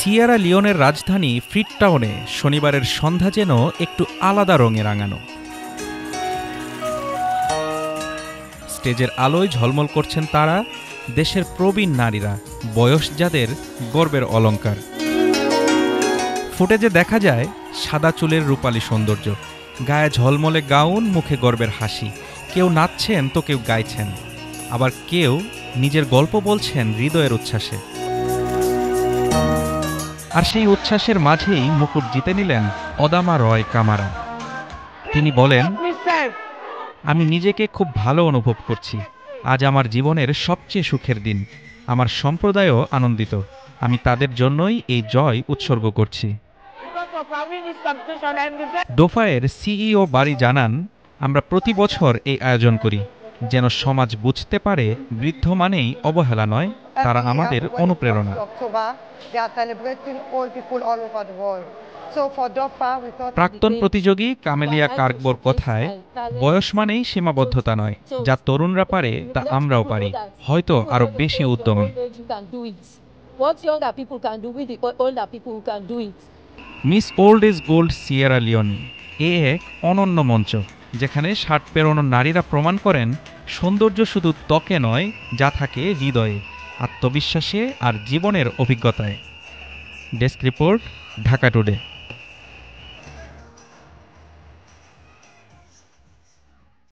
Sierra লিওনের রাজধানী ফ্রিটাউনে শনিবারের সন্ধ্যা যেন একটু আলাদা রঙে রাঙানো। স্টেজের আলোয় ঝলমল করছেন তারা, দেশের প্রবীণ নারীরা, বয়স যাদের গর্বের অলঙ্কার। ফুটেজে দেখা যায় সাদা চুলের রূপালী সৌন্দর্য, গায়ে ঝলমলে গাউন, মুখে গর্বের হাসি। কেউ নাচছেন তো কেউ গাইছেন, আবার কেউ নিজের গল্প বলছেন হৃদয়ের উচ্ছ্বাসে। আর সেই উচ্ছ্বাসের মাঝেই মুকুট জিতে নিলেন অদামা রয় কামারা। তিনি বলেন, আমি নিজেকে খুব ভালো অনুভব করছি। আজ আমার জীবনের সবচেয়ে সুখের দিন। আমার সম্প্রদায়ও আনন্দিত। আমি তাদের জন্যই এই জয় উৎসর্গ করছি। দোফায়ের সিইও বারি জানান, আমরা প্রতি বছর এই আয়োজন করি যেন সমাজ বুঝতে পারে বৃদ্ধ মানেই অবহেলা নয়, তারা আমাদের অনুপ্রেরণা। প্রাক্তন প্রতিযোগী কামেলিয়া কার্কবোর কথায়, বয়স মানেই সীমাবদ্ধতা নয়, যা তরুণরা পারে তা আমরাও পারি, হয়তো আরো বেশি উদ্যমী। Miss old is gold Sierra Leone এক অনন্য মঞ্চ, যেখানে ৬০ পেরোনো নারীরা প্রমাণ করেন সৌন্দর্য শুধু ত্বকে নয়, যা থাকে হৃদয়ে, আত্মবিশ্বাসে আর জীবনের অভিজ্ঞতায়। Desk report, Dhaka today.